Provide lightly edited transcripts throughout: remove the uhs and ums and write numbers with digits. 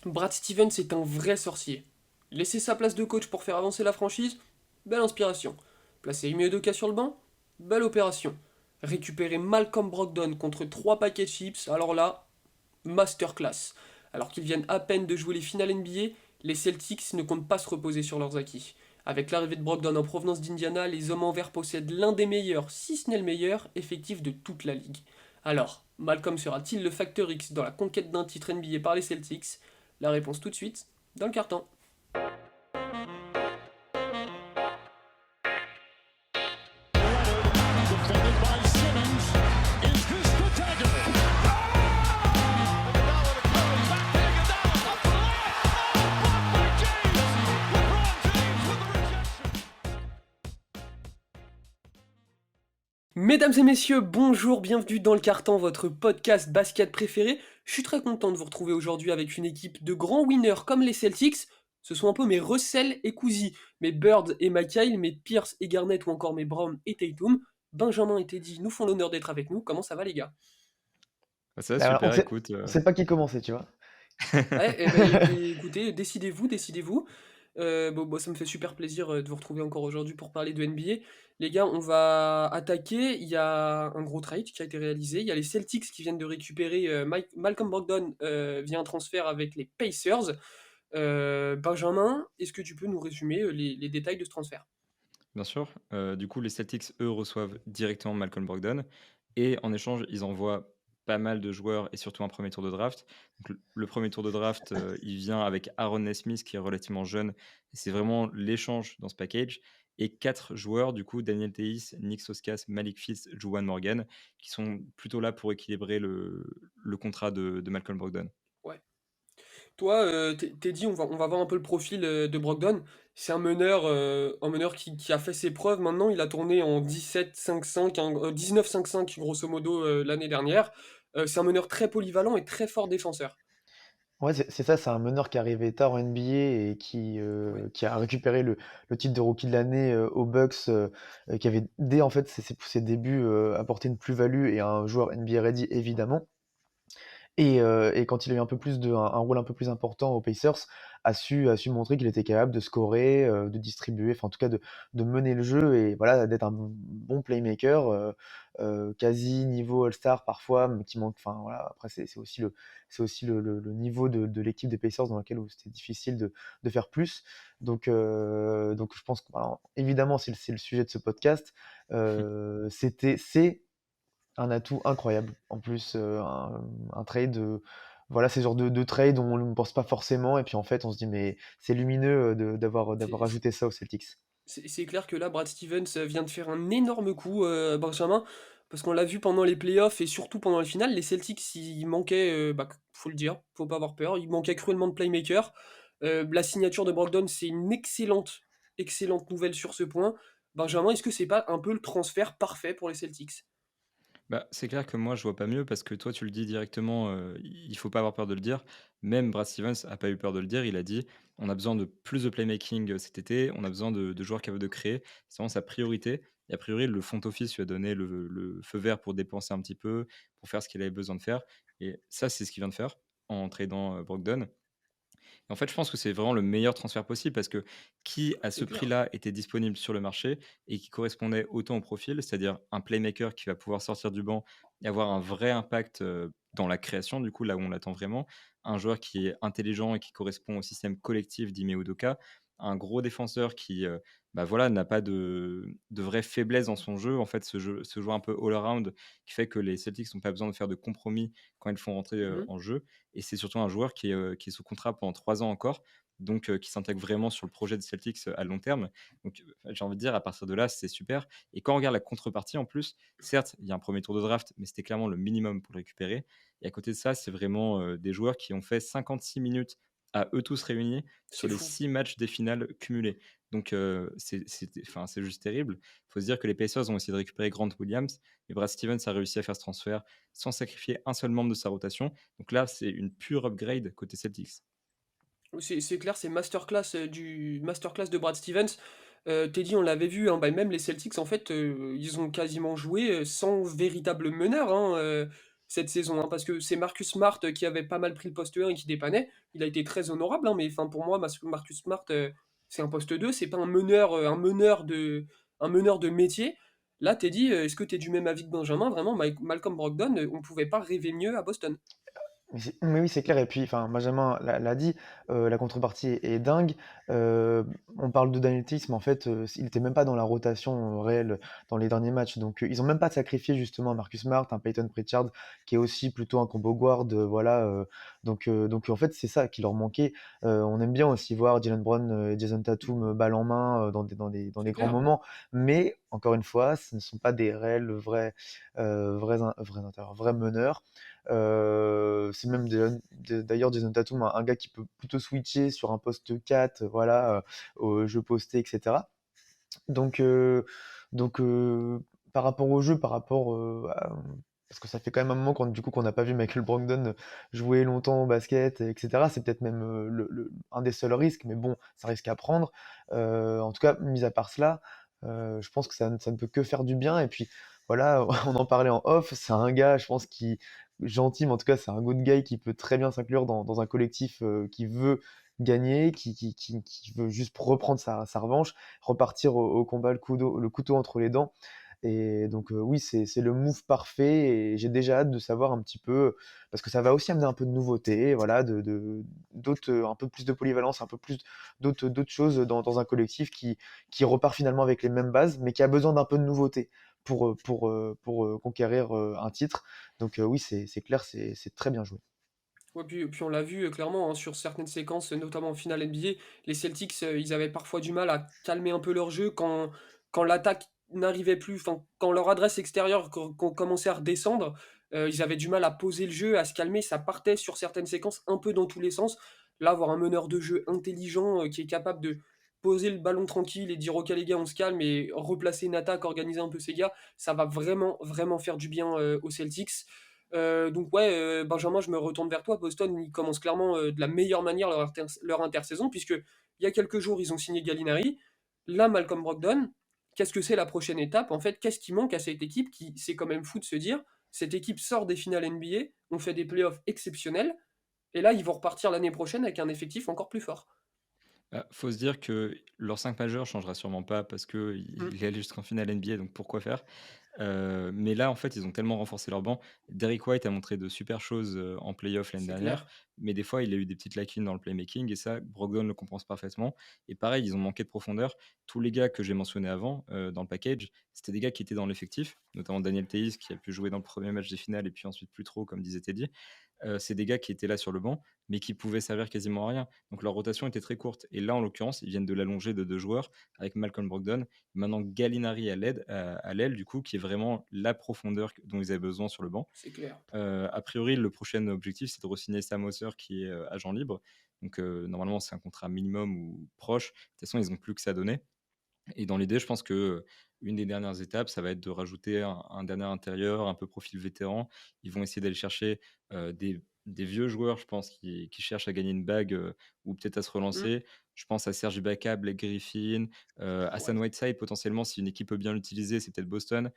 Brad Stevens est un vrai sorcier. Laisser sa place de coach pour faire avancer la franchise, belle inspiration. Placer Ime Udoka sur le banc, belle opération. Récupérer Malcolm Brogdon contre 3 paquets de chips, alors là, masterclass. Alors qu'ils viennent à peine de jouer les finales NBA, les Celtics ne comptent pas se reposer sur leurs acquis. Avec l'arrivée de Brogdon en provenance d'Indiana, les hommes en vert possèdent l'un des meilleurs, si ce n'est le meilleur, effectif de toute la ligue. Alors, Malcolm sera-t-il le facteur X dans la conquête d'un titre NBA par les Celtics? La réponse tout de suite, dans le carton. Defended by Simmons. Is this the dagger? Mesdames et messieurs, bonjour, bienvenue dans le carton, votre podcast basket préféré. Je suis très content de vous retrouver aujourd'hui avec une équipe de grands winners comme les Celtics. Ce sont un peu mes Russell et Cousy, mes Bird et McHale, mes Pierce et Garnett ou encore mes Brown et Tatum. Benjamin et Teddy nous font l'honneur d'être avec nous. Comment ça va les gars? Ah, ça va Bah, super, écoute. on sait pas qui commencer, tu vois? Ouais, eh ben, écoutez, décidez-vous, décidez-vous. Bon, ça me fait super plaisir de vous retrouver encore aujourd'hui pour parler de NBA. Les gars, on va attaquer. Il y a un gros trade qui a été réalisé. Il y a les Celtics qui viennent de récupérer Malcolm Brogdon via un transfert avec les Pacers. Benjamin, est-ce que tu peux nous résumer les détails de ce transfert? Bien sûr. Du coup, les Celtics, eux, reçoivent directement Malcolm Brogdon et en échange, ils envoient pas mal de joueurs et surtout un premier tour de draft. Donc, le premier tour de draft, il vient avec Aaron Nesmith qui est relativement jeune et c'est vraiment l'échange dans ce package et 4 joueurs, du coup, Daniel Theis, Nick Stauskas, Malik Fitz, Juwan Morgan, qui sont plutôt là pour équilibrer le contrat de Malcolm Brogdon. Ouais. Toi, Teddy, on va voir un peu le profil de Brogdon. C'est un meneur qui a fait ses preuves maintenant. Il a tourné en 17-5-5, 19-5-5 grosso modo l'année dernière. C'est un meneur très polyvalent et très fort défenseur. Ouais, c'est ça, c'est un meneur qui est arrivé tard en NBA et Ouais. qui a récupéré le titre de rookie de l'année aux Bucks, qui avait dès en fait ses débuts apporté une plus-value et un joueur NBA ready évidemment. Et quand il a eu un peu plus un rôle un peu plus important aux Pacers, a su montrer qu'il était capable de scorer, de distribuer, enfin en tout cas de mener le jeu et voilà, d'être un bon playmaker, quasi niveau All-Star parfois, mais qui manque. Enfin voilà, après c'est aussi le niveau de l'équipe des Pacers dans laquelle où c'était difficile de faire plus. Donc je pense que voilà, évidemment c'est le sujet de ce podcast. C'est un atout incroyable. En plus, un trade, voilà, c'est ce genre de trade on ne pense pas forcément et puis en fait on se dit mais c'est lumineux d'avoir C'est ajouté ça aux Celtics. c'est clair que là, Brad Stevens vient de faire un énorme coup, Benjamin, parce qu'on l'a vu pendant les playoffs et surtout pendant les finales. Les Celtics, il manquait, faut le dire, faut pas avoir peur, il manquait cruellement de playmaker. La signature de Brogdon, c'est une excellente nouvelle sur ce point. Benjamin, est-ce que c'est pas un peu le transfert parfait pour les Celtics? Bah, c'est clair que moi, je vois pas mieux parce que toi, tu le dis directement, il faut pas avoir peur de le dire. Même Brad Stevens a pas eu peur de le dire. Il a dit: «On a besoin de plus de playmaking, cet été. On a besoin de joueurs capables de créer». C'est vraiment sa priorité et a priori, le front office lui a donné le feu vert pour dépenser un petit peu, pour faire ce qu'il avait besoin de faire et ça, c'est ce qu'il vient de faire en tradant, Brogdon. En fait, je pense que c'est vraiment le meilleur transfert possible parce que qui, à ce C'est clair. prix-là, était disponible sur le marché et qui correspondait autant au profil, c'est-à-dire un playmaker qui va pouvoir sortir du banc et avoir un vrai impact dans la création, du coup, là où on l'attend vraiment, un joueur qui est intelligent et qui correspond au système collectif d'Ime Udoka, un gros défenseur qui bah voilà, n'a pas de vraie faiblesse dans son jeu. En fait, ce joueur un peu all-around qui fait que les Celtics n'ont pas besoin de faire de compromis quand ils font rentrer Mhm. en jeu. Et c'est surtout un joueur qui est sous contrat pendant 3 ans encore, donc qui s'intègre vraiment sur le projet des Celtics, à long terme. Donc, j'ai envie de dire à partir de là, c'est super et quand on regarde la contrepartie en plus, certes, il y a un premier tour de draft, mais c'était clairement le minimum pour le récupérer et à côté de ça, c'est vraiment, des joueurs qui ont fait 56 minutes à eux tous réunis sur C'est les fou. 6 matchs des finales cumulés. Donc, c'est juste terrible. Il faut se dire que les Pacers ont essayé de récupérer Grant Williams, mais Brad Stevens a réussi à faire ce transfert sans sacrifier un seul membre de sa rotation. Donc là, c'est une pure upgrade côté Celtics. C'est clair, c'est masterclass de Brad Stevens. Teddy, on l'avait vu, hein, même les Celtics, en fait, ils ont quasiment joué sans véritable meneur, hein. cette saison, hein, parce que c'est Marcus Smart qui avait pas mal pris le poste 1 et qui dépannait. Il a été très honorable, hein, mais enfin, pour moi, Marcus Smart, c'est un poste 2, c'est pas un meneur de métier. Là, Teddy, est-ce que tu es du même avis que Benjamin? Vraiment, Malcolm Brogdon, on pouvait pas rêver mieux à Boston. Mais oui, c'est clair. Et puis, enfin, Benjamin l'a dit, la contrepartie est dingue. On parle de Daniel Theis, mais en fait, il était même pas dans la rotation réelle dans les derniers matchs. Donc, ils ont même pas sacrifié justement un Marcus Smart, un Peyton Pritchard, qui est aussi plutôt un combo guard. Voilà. Donc, en fait, c'est ça qui leur manquait. On aime bien aussi voir Jalen Brown et Jason Tatum balle en main dans des C'est grands clair. moments. Mais encore une fois, ce ne sont pas des réels vrais meneurs. C'est même d'ailleurs Jason Tatum, un gars qui peut plutôt switcher sur un poste 4, voilà, au jeu posté, etc. Donc, euh, donc, par rapport au jeu, parce que ça fait quand même un moment du coup qu'on n'a pas vu Michael Brogdon jouer longtemps au basket, etc. C'est peut-être même un des seuls risques, mais bon, ça risque à prendre. En tout cas, mis à part cela, je pense que ça ne peut que faire du bien. Et puis voilà, on en parlait en off, c'est un gars, je pense, qui gentil, mais en tout cas, c'est un good guy qui peut très bien s'inclure dans un collectif qui veut gagner, qui veut juste reprendre sa revanche, repartir au combat le couteau entre les dents. Et donc, oui, c'est le move parfait et j'ai déjà hâte de savoir un petit peu, parce que ça va aussi amener un peu de nouveauté, voilà, d'autres, un peu plus de polyvalence, un peu plus d'autres choses dans un collectif qui repart finalement avec les mêmes bases, mais qui a besoin d'un peu de nouveauté pour conquérir un titre. Donc, oui, c'est clair, c'est très bien joué. Ouais, puis on l'a vu clairement, hein, sur certaines séquences, notamment en finale NBA, les Celtics, ils avaient parfois du mal à calmer un peu leur jeu quand l'attaque n'arrivait plus, enfin, quand leur adresse extérieure commençait à redescendre, ils avaient du mal à poser le jeu, à se calmer, ça partait sur certaines séquences un peu dans tous les sens. Là, avoir un meneur de jeu intelligent qui est capable de poser le ballon tranquille et dire ok les gars on se calme et replacer une attaque, organiser un peu ses gars, ça va vraiment vraiment faire du bien aux Celtics. Donc ouais, Benjamin, je me retourne vers toi. Boston, ils commencent clairement de la meilleure manière leur intersaison, puisque il y a quelques jours, ils ont signé Gallinari. Là, Malcolm Brogdon, qu'est-ce que c'est la prochaine étape? En fait, qu'est-ce qui manque à cette équipe qui, c'est quand même fou de se dire, cette équipe sort des finales NBA, on fait des playoffs exceptionnels, et là, ils vont repartir l'année prochaine avec un effectif encore plus fort. Bah, faut se dire que leur 5 majeur changera sûrement pas parce Mm, qu'il est allé jusqu'en finale NBA, donc pourquoi faire? Mais là, en fait, ils ont tellement renforcé leur banc. Derrick White a montré de super choses, en playoff l'année c'est dernière, clair. mais des fois, il a eu des petites lacunes dans le playmaking et ça, Brogdon le compense parfaitement et pareil, ils ont manqué de profondeur. Tous les gars que j'ai mentionnés avant, dans le package, c'était des gars qui étaient dans l'effectif, notamment Daniel Theis qui a pu jouer dans le premier match des finales et puis ensuite plus trop, comme disait Teddy. C'est des gars qui étaient là sur le banc, mais qui pouvaient servir quasiment à rien. Donc leur rotation était très courte. Et là, en l'occurrence, ils viennent de l'allonger de 2 joueurs avec Malcolm Brogdon. Maintenant, Gallinari à l'aile, du coup, qui est vraiment la profondeur dont ils avaient besoin sur le banc. C'est clair. A priori, le prochain objectif, c'est de re-signer Sam Hauser, qui est agent libre. Donc, normalement, c'est un contrat minimum ou proche. De toute façon, ils n'ont plus que ça à donner. Et dans l'idée, je pense que une des dernières étapes, ça va être de rajouter un dernier intérieur, un peu profil vétéran. Ils vont essayer d'aller chercher des vieux joueurs, je pense, qui cherchent à gagner une bague ou peut-être à se Mm, relancer. Je pense à Serge Ibaka, Blake Griffin, ouais. Hassan Whiteside, potentiellement, si une équipe peut bien l'utiliser, c'est peut-être Boston.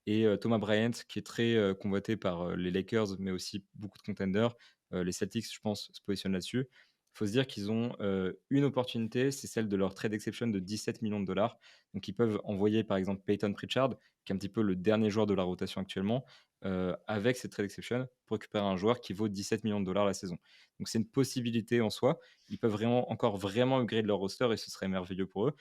Et Thomas Bryant, qui est très convoité par les Lakers, mais aussi beaucoup de contenders. Les Celtics, je pense, se positionnent là-dessus. Il faut se dire qu'ils ont une opportunité, c'est celle de leur trade exception de 17 millions de dollars. Donc, ils peuvent envoyer, par exemple, Peyton Pritchard, qui est un petit peu le dernier joueur de la rotation actuellement, avec cette trade exception, pour récupérer un joueur qui vaut 17 millions de dollars la saison. Donc, c'est une possibilité en soi. Ils peuvent encore vraiment upgrade leur roster et ce serait merveilleux pour eux.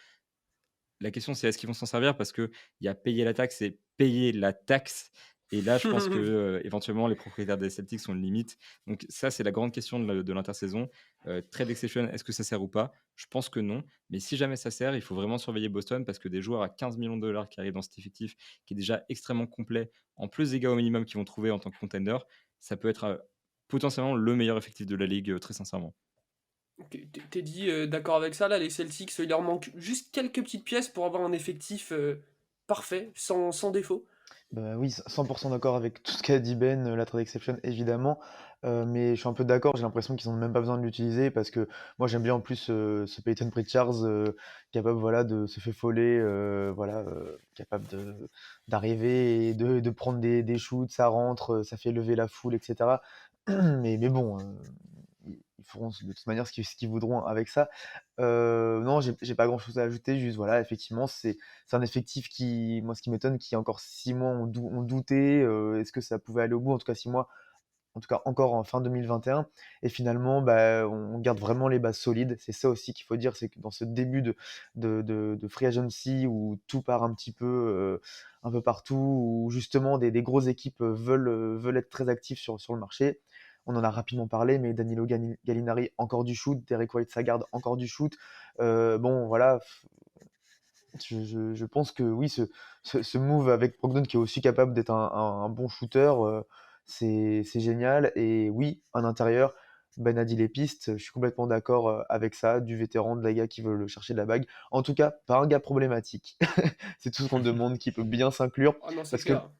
La question, c'est est-ce qu'ils vont s'en servir? Parce qu'il y a payer la taxe et payer la taxe. Et là, je pense que éventuellement, les propriétaires des Celtics sont une limite. Donc ça, c'est la grande question de l'intersaison. Trade exception, est-ce que ça sert ou pas? Je pense que non. Mais si jamais ça sert, il faut vraiment surveiller Boston parce que des joueurs à 15 millions de dollars qui arrivent dans cet effectif, qui est déjà extrêmement complet, en plus des gars au minimum qu'ils vont trouver en tant que contender, ça peut être potentiellement le meilleur effectif de la ligue, très sincèrement. Ok, t'es dit d'accord avec ça, là, les Celtics, il leur manque juste quelques petites pièces pour avoir un effectif parfait, sans défaut. Bah oui, 100% d'accord avec tout ce qu'a dit Ben, la trade exception évidemment. mais je suis un peu d'accord, j'ai l'impression qu'ils ont même pas besoin de l'utiliser parce que moi j'aime bien en plus, ce Peyton Pritchard, capable voilà de se féfoler, voilà, capable d'arriver et de prendre des shoots, ça rentre, ça fait lever la foule et cetera. Mais bon, ils feront de toute manière ce qu'ils voudront avec ça. Non, j'ai pas grand-chose à ajouter, juste voilà, effectivement, c'est un effectif qui moi ce qui m'étonne, qui encore 6 mois ont douté, est-ce que ça pouvait aller au bout? En tout cas 6 mois, en tout cas encore en fin 2021 et finalement, bah, on garde vraiment les bases solides. C'est ça aussi qu'il faut dire, c'est que dans ce début de free agency où tout part un peu partout, où justement des grosses équipes, veulent être très actives sur le marché. On en a rapidement parlé, mais Danilo Gallinari, encore du shoot, Derrick White, ça garde encore du shoot. Bon voilà, je pense que oui, ce move avec Brogdon qui est aussi capable d'être un bon shooter, c'est génial. Et oui, en intérieur, Ben a dit les pistes, je suis complètement d'accord avec ça, du vétéran, de la gars qui veut le chercher de la bague. En tout cas, pas un gars problématique. C'est tout ce qu'on demande, qui peut bien s'inclure, Ah non, c'est parce que clair.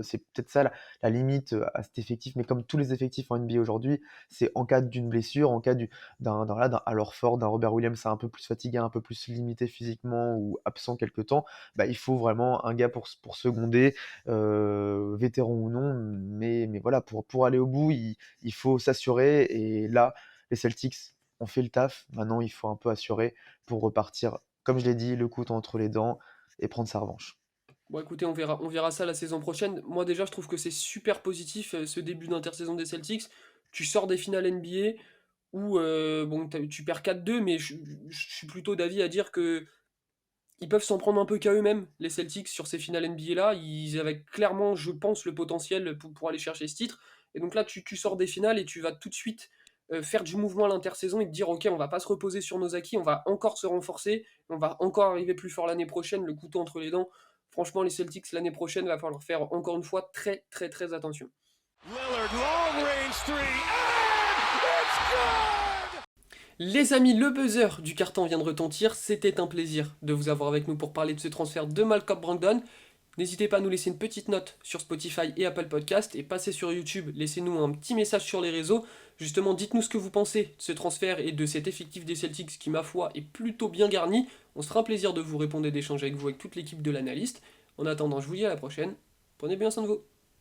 c'est peut-être ça la limite à cet effectif, mais comme tous les effectifs en NBA aujourd'hui, c'est en cas d'une blessure, en cas d'un Al Horford, d'un Robert Williams un peu plus fatigué, un peu plus limité physiquement ou absent quelque temps, bah, il faut vraiment un gars pour seconder, vétéran ou non, mais voilà, pour aller au bout, il faut s'assurer. Et là, les Celtics ont fait le taf. Maintenant, il faut un peu assurer pour repartir, comme je l'ai dit, le couteau entre les dents et prendre sa revanche. Bon, écoutez, on verra ça la saison prochaine. Moi, déjà, je trouve que c'est super positif ce début d'intersaison des Celtics. Tu sors des finales NBA où bon, tu perds 4-2, mais je suis plutôt d'avis à dire que ils peuvent s'en prendre un peu qu'à eux-mêmes, les Celtics, sur ces finales NBA là. Ils avaient clairement, je pense, le potentiel pour aller chercher ce titre. Et donc là, tu sors des finales et tu vas tout de suite faire du mouvement à l'intersaison et te dire, ok, on va pas se reposer sur nos acquis, on va encore se renforcer, on va encore arriver plus fort l'année prochaine, le couteau entre les dents. Franchement, les Celtics, l'année prochaine, va falloir faire encore une fois très très très attention. Lillard, long range three, and it's good! Les amis, le buzzer du carton vient de retentir. C'était un plaisir de vous avoir avec nous pour parler de ce transfert de Malcolm Brogdon. N'hésitez pas à nous laisser une petite note sur Spotify et Apple Podcast et passez sur YouTube, laissez-nous un petit message sur les réseaux. Justement, dites-nous ce que vous pensez de ce transfert et de cet effectif des Celtics qui, ma foi, est plutôt bien garni. On sera un plaisir de vous répondre et d'échanger avec vous, avec toute l'équipe de l'analyste. En attendant, je vous dis à la prochaine. Prenez bien soin de vous.